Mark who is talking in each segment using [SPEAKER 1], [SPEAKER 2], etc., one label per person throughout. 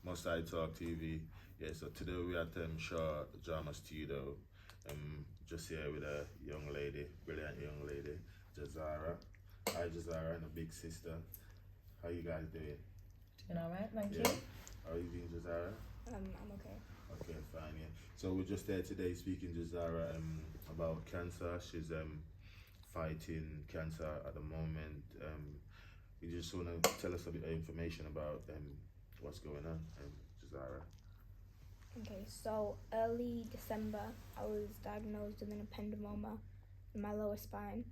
[SPEAKER 1] Must I Talk TV. Yeah, so today we're at Shaw Drama Studio. Just here with a young lady, brilliant young lady, Jahzara. Hi Jahzara and a big sister. How you guys doing?
[SPEAKER 2] Doing alright, thank you.
[SPEAKER 1] How are you doing, Jahzara?
[SPEAKER 3] I'm okay.
[SPEAKER 1] Okay, fine, yeah. So we're just there today speaking to Jahzara about cancer. She's fighting cancer at the moment. You just want to tell us a bit of information about what's going on, Jahzara.
[SPEAKER 3] Okay, so early December, I was diagnosed with an ependymoma in my lower spine,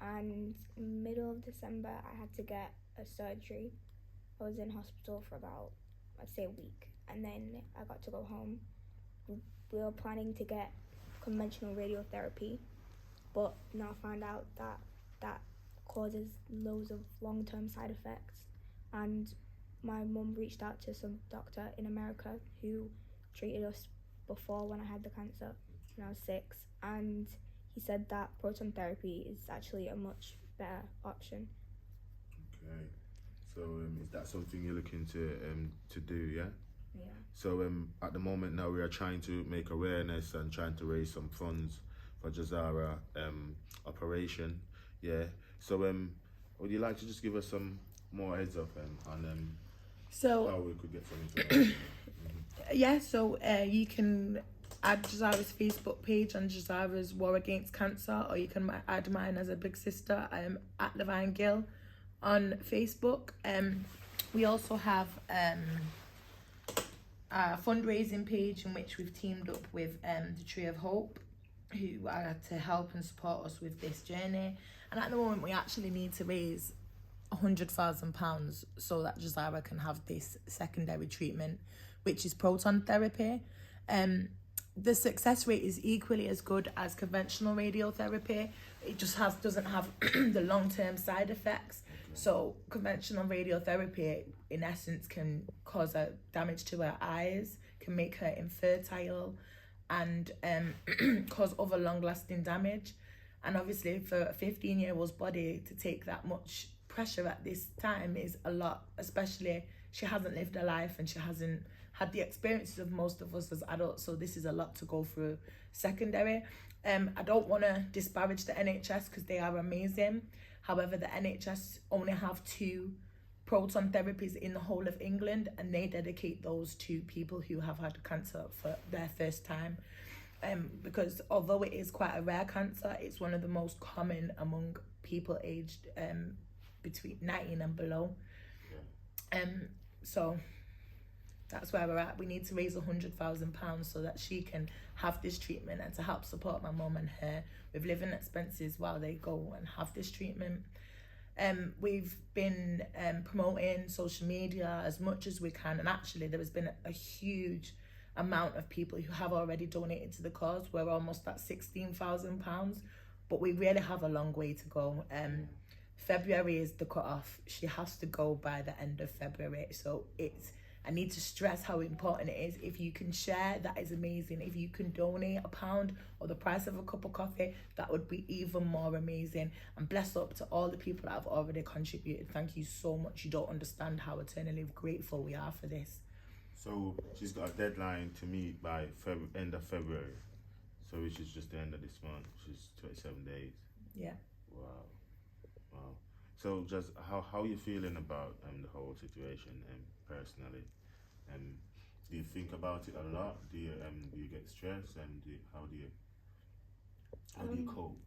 [SPEAKER 3] and middle of December, I had to get a surgery. I was in hospital for about, I'd say, a week, and then I got to go home. We were planning to get conventional radiotherapy, but now I found out that that causes loads of long-term side effects, and my mum reached out to some doctor in America who treated us before when I had the cancer when I was 6, and he said that proton therapy is actually a much better option.
[SPEAKER 1] Okay, so is that something you're looking to do? Yeah.
[SPEAKER 3] Yeah.
[SPEAKER 1] So at the moment now we are trying to make awareness and trying to raise some funds for Jahzara operation. Yeah. So would you like to just give us some more heads up on how we could get some information?
[SPEAKER 2] Yeah, so you can add Jahzara's Facebook page on Jahzara's War Against Cancer, or you can add mine as a big sister. I'm at Levine Gill on Facebook. We also have a fundraising page in which we've teamed up with the Tree of Hope, who are to help and support us with this journey. And at the moment, we actually need to raise £100,000 so that Jahzara can have this secondary treatment, which is proton therapy. The success rate is equally as good as conventional radiotherapy. It just doesn't have the long-term side effects. So conventional radiotherapy, in essence, can cause a damage to her eyes, can make her infertile, and cause other long-lasting damage. And obviously, for a 15-year-old's body to take that much pressure at this time is a lot, especially she hasn't lived a life and she hasn't had the experiences of most of us as adults, so this is a lot to go through secondary. I don't want to disparage the NHS because they are amazing. However, the NHS only have 2 proton therapies in the whole of England, and they dedicate those to people who have had cancer for their first time. Because although it is quite a rare cancer, it's one of the most common among people aged between 19 and below. So that's where we're at. We need to raise £100,000 so that she can have this treatment and to help support my mum and her with living expenses while they go and have this treatment. We've been promoting social media as much as we can, and actually there has been a huge amount of people who have already donated to the cause. We're almost at £16,000, but we really have a long way to go. February is the cut-off. She has to go by the end of February, so I need to stress how important it is. If you can share, that is amazing. If you can donate £1 or the price of a cup of coffee, that would be even more amazing. And bless up to all the people that have already contributed. Thank you so much. You don't understand how eternally grateful we are for this.
[SPEAKER 1] So she's got a deadline to meet by end of February, so which is just the end of this month, which is 27 days.
[SPEAKER 2] Yeah.
[SPEAKER 1] Wow. So just how are you feeling about the whole situation personally? Do you think about it a lot? Do you get stressed, and how do you cope?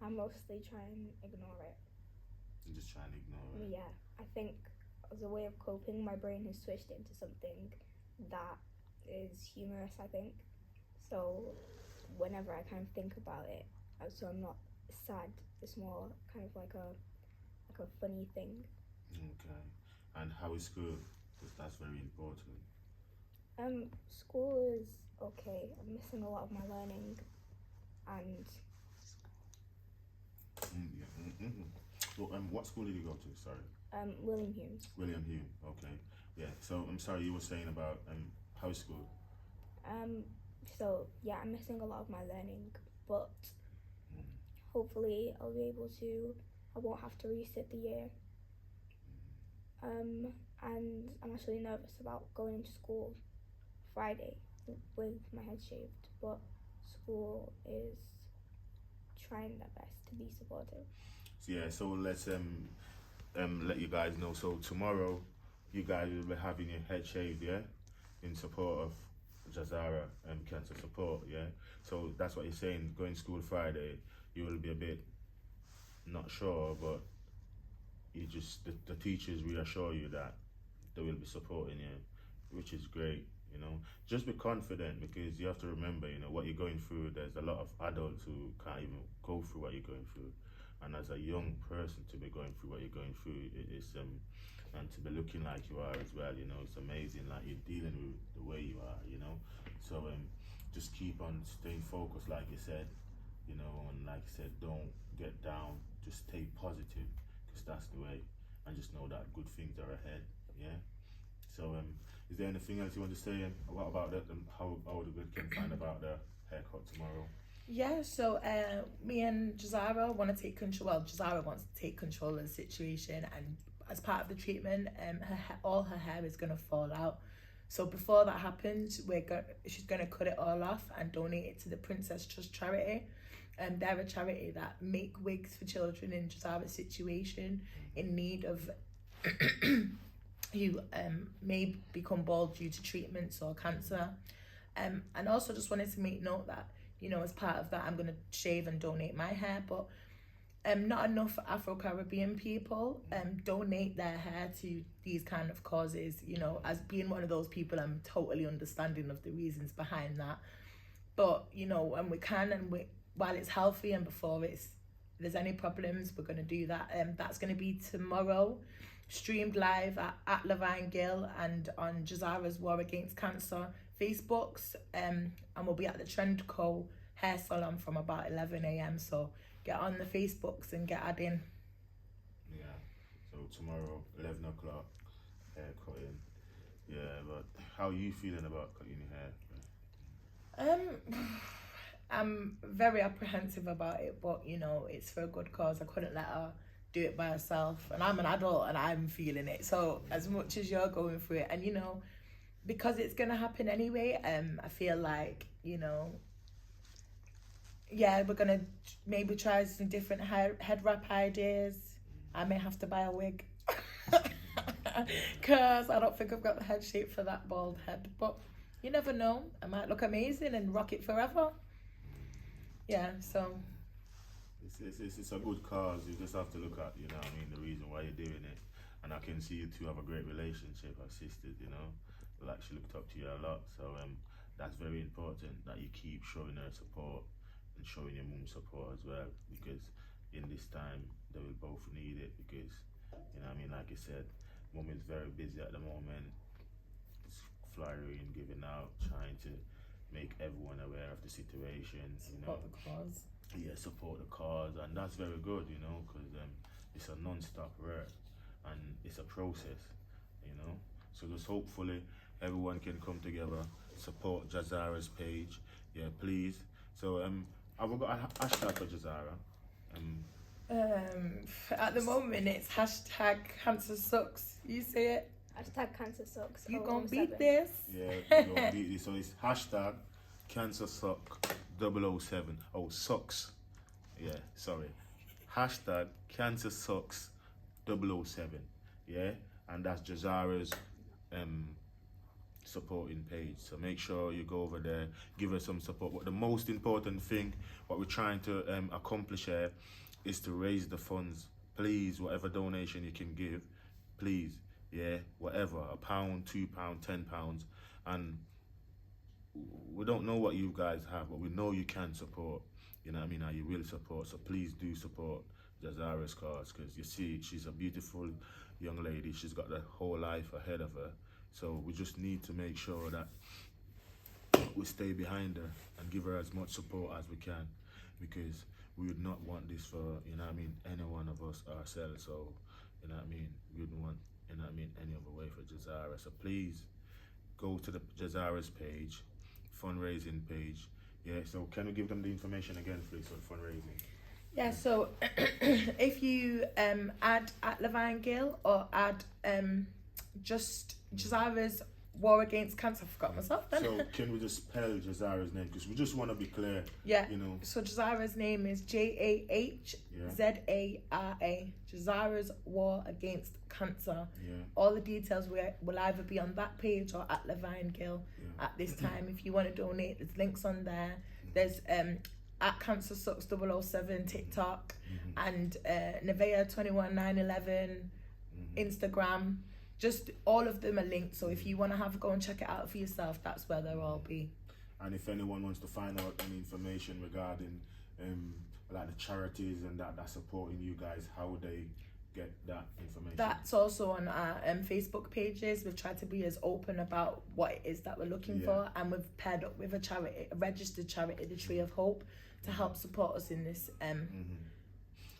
[SPEAKER 3] I mostly try and ignore it.
[SPEAKER 1] You just try and ignore it?
[SPEAKER 3] Yeah, I think as a way of coping, my brain has switched into something that is humorous, I think. So whenever I kind of think about it, so I'm not sad, it's more kind of like a funny thing.
[SPEAKER 1] Okay. And how is school? Because that's very important.
[SPEAKER 3] School is okay. I'm missing a lot of my learning, and
[SPEAKER 1] So, what school did you go to? Sorry.
[SPEAKER 3] William Hume.
[SPEAKER 1] William Hume. Okay. Yeah. So I'm sorry, you were saying about high school.
[SPEAKER 3] So yeah, I'm missing a lot of my learning, but hopefully I won't have to resit the year. and I'm actually nervous about going into school Friday with my head shaved, but school is trying their best to be supportive.
[SPEAKER 1] So, yeah, so let's let you guys know. So tomorrow, you guys will be having your head shaved, yeah, in support of Jahzara cancer support, yeah. So that's what you're saying. Going to school Friday, you will be a bit not sure, but you just the teachers reassure you that they will be supporting you, which is great. You know, just be confident, because you have to remember, you know, what you're going through. There's a lot of adults who can't even go through what you're going through, and as a young person to be going through what you're going through, it is and to be looking like you are as well. You know, it's amazing. Like, you're dealing with the way you are. You know, so just keep on staying focused, like you said. You know, and like I said, don't get down. Just stay positive, because that's the way, and just know that good things are ahead. Yeah. So is there anything else you want to say? What about that? How we can find about the haircut tomorrow?
[SPEAKER 2] Yeah, so me and Jahzara want to take control. Well, Jahzara wants to take control of the situation, and as part of the treatment, all her hair is gonna fall out. So before that happens, she's gonna cut it all off and donate it to the Princess Trust charity. They're a charity that make wigs for children in Jahzara's situation, in need of who may become bald due to treatments or cancer. And also just wanted to make note that, you know, as part of that, I'm going to shave and donate my hair, but not enough Afro-Caribbean people donate their hair to these kind of causes. You know, as being one of those people, I'm totally understanding of the reasons behind that. But, you know, when we can, and while it's healthy and before there's any problems, we're going to do that. That's going to be tomorrow, streamed live at Levine Gill and on Jahzara's War Against Cancer Facebooks, and we'll be at the Trend Co hair salon from about 11 a.m. So get on the Facebooks and get adding.
[SPEAKER 1] Yeah. So tomorrow, 11 o'clock, hair cutting. Yeah, but how are you feeling about cutting your hair?
[SPEAKER 2] I'm very apprehensive about it, but you know, it's for a good cause. I couldn't let her do it by herself, and I'm an adult and I'm feeling it. So as much as you're going through it, and you know, because it's gonna happen anyway, I feel like, you know, yeah, we're gonna maybe try some different head wrap ideas. I may have to buy a wig because I don't think I've got the head shape for that bald head, but you never know, I might look amazing and rock it forever. Yeah, so
[SPEAKER 1] it's a good cause. You just have to look at, you know what I mean, the reason why you're doing it. And I can see you two have a great relationship as sisters, you know. Like, she looked up to you a lot. So that's very important, that you keep showing her support and showing your mum support as well, because in this time they will both need it, because, you know what I mean, like you said, mum is very busy at the moment. It's flyering, giving out, trying to make everyone aware of the situation, you know.
[SPEAKER 2] support the cause.
[SPEAKER 1] Yeah, support the cause, and that's very good, you know, because it's a non-stop work and it's a process, you know. So just hopefully everyone can come together, support Jahzara's page, yeah, please. So have we got a hashtag for Jahzara?
[SPEAKER 2] At the moment it's hashtag cancer sucks. You say it.
[SPEAKER 3] Hashtag cancer sucks.
[SPEAKER 2] You gonna
[SPEAKER 3] 007.
[SPEAKER 2] beat this?
[SPEAKER 1] Yeah, we're gonna beat this. So it's hashtag cancer suck 007. Oh, sucks. Yeah, sorry. Hashtag cancer sucks 007. Yeah, and that's Jahzara's supporting page. So make sure you go over there, give her some support. But the most important thing, what we're trying to accomplish here, is to raise the funds. Please, whatever donation you can give, please, yeah, whatever, £1, £2, £10, and we don't know what you guys have, but we know you can support. You know what I mean? How you will support. So please do support Jahzara's cause, because you see, she's a beautiful young lady. She's got the whole life ahead of her. So we just need to make sure that we stay behind her and give her as much support as we can, because we would not want this for, you know what I mean, any one of us ourselves. So, you know what I mean, we wouldn't want, you know what I mean, any other way for Jahzara. So please go to the Jahzara's page, fundraising page. Yeah, so can we give them the information again, please, for the fundraising?
[SPEAKER 2] Yeah, so if you add at Levine Gill or add just Jahzara's War Against Cancer. I forgot myself then.
[SPEAKER 1] So can we just spell Jahzara's name? Because we just want to be clear.
[SPEAKER 2] Yeah.
[SPEAKER 1] You know.
[SPEAKER 2] So Jahzara's name is Jahzara. Jahzara's War Against Cancer.
[SPEAKER 1] Yeah.
[SPEAKER 2] All the details will either be on that page or at Levine Gill at this time. If you want to donate, there's links on there. There's at Cancer Sucks 007 TikTok and Nevea 21911 Instagram. Just all of them are linked. So if you want to have a go and check it out for yourself, that's where they'll all be.
[SPEAKER 1] And if anyone wants to find out any information regarding like the charities and that's supporting you guys, how would they get that information?
[SPEAKER 2] That's also on our Facebook pages. We've tried to be as open about what it is that we're looking for, and we've paired up with a charity, a registered charity, the Tree of Hope, to help support us in this.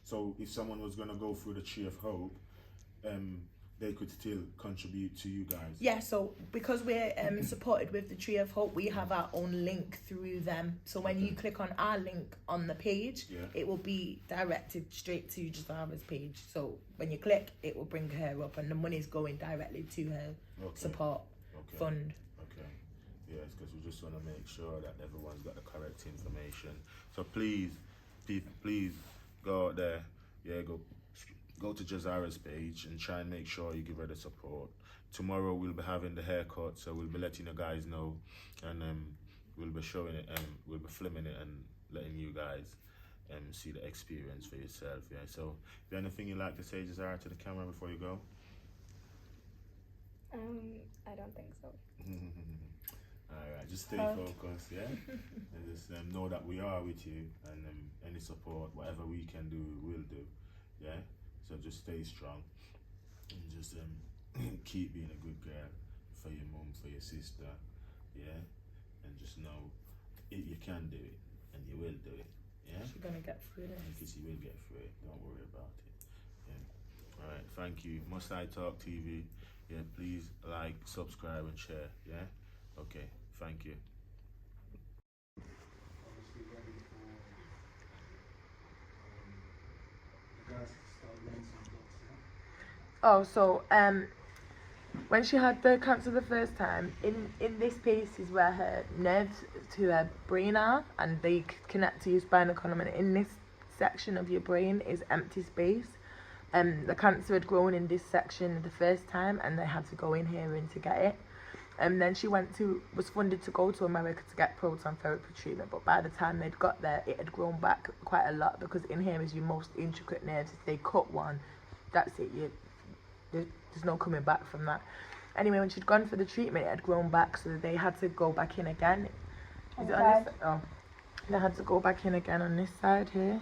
[SPEAKER 1] So if someone was going to go through the Tree of Hope, they could still contribute to you guys.
[SPEAKER 2] Yeah, so because we're supported with the Tree of Hope, we have our own link through them. So when you click on our link on the page, it will be directed straight to Jahzara's page. So when you click, it will bring her up, and the money is going directly to her support fund.
[SPEAKER 1] Okay. Yes, because we just want to make sure that everyone's got the correct information. So please go out there. Yeah, go to Jahzara's page and try and make sure you give her the support. Tomorrow we'll be having the haircut, so we'll be letting you guys know, and we'll be showing it, and we'll be filming it and letting you guys see the experience for yourself. Yeah. So, is there anything you'd like to say, Jahzara, to the camera before you go?
[SPEAKER 3] I don't think so.
[SPEAKER 1] Alright, just stay focused, yeah? And just know that we are with you, and any support, whatever we can do, we'll do, yeah? So just stay strong, and just keep being a good girl for your mum, for your sister, yeah? And just know you can do it, and you will do it, yeah?
[SPEAKER 2] She's gonna get through this.
[SPEAKER 1] Because you will get through it, don't worry about it, yeah? Alright, thank you. Must I Talk TV, yeah? Please like, subscribe and share, yeah? Okay, thank you.
[SPEAKER 4] Obviously ready for the guys to start laying some blocks, yeah?
[SPEAKER 2] Oh, so when she had the cancer the first time, in this space is where her nerves to her brain are, and they connect to your spinal column, and in this section of your brain is empty space. The cancer had grown in this section the first time, and they had to go in here and to get it. And then she was funded to go to America to get proton therapy treatment, but by the time they'd got there, it had grown back quite a lot, because in here is your most intricate nerves. If they cut one, that's it. There's no coming back from that. Anyway, when she'd gone for the treatment, it had grown back, so they had to go back in again. Is it on this? Oh, they had to go back in again on this side here.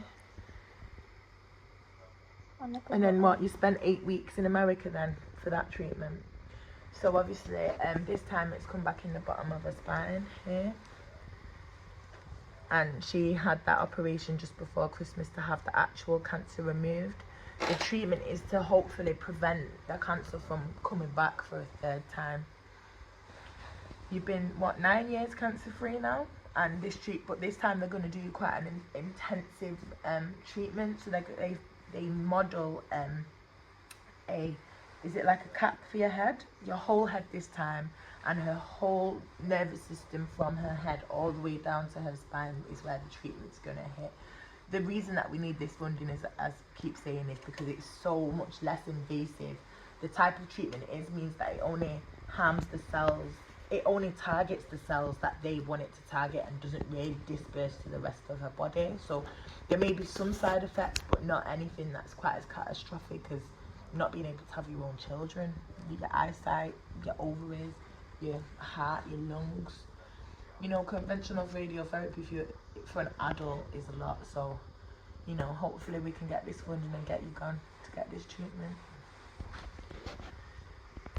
[SPEAKER 2] And then what? You spent 8 weeks in America then for that treatment. So obviously, this time it's come back in the bottom of her spine here. And she had that operation just before Christmas to have the actual cancer removed. The treatment is to hopefully prevent the cancer from coming back for a third time. You've been, 9 years cancer free now? And but this time they're going to do quite an intensive treatment. So they model is it like a cap for your head? Your whole head this time, and her whole nervous system from her head all the way down to her spine is where the treatment's going to hit. The reason that we need this funding is, as I keep saying, is because it's so much less invasive. The type of treatment it is means that it only harms the cells, it only targets the cells that they want it to target, and doesn't really disperse to the rest of her body. So there may be some side effects, but not anything that's quite as catastrophic as not being able to have your own children, your eyesight, your ovaries, your heart, your lungs. You know, conventional radiotherapy for an adult is a lot. So, you know, hopefully we can get this funding and get you gone to get this treatment.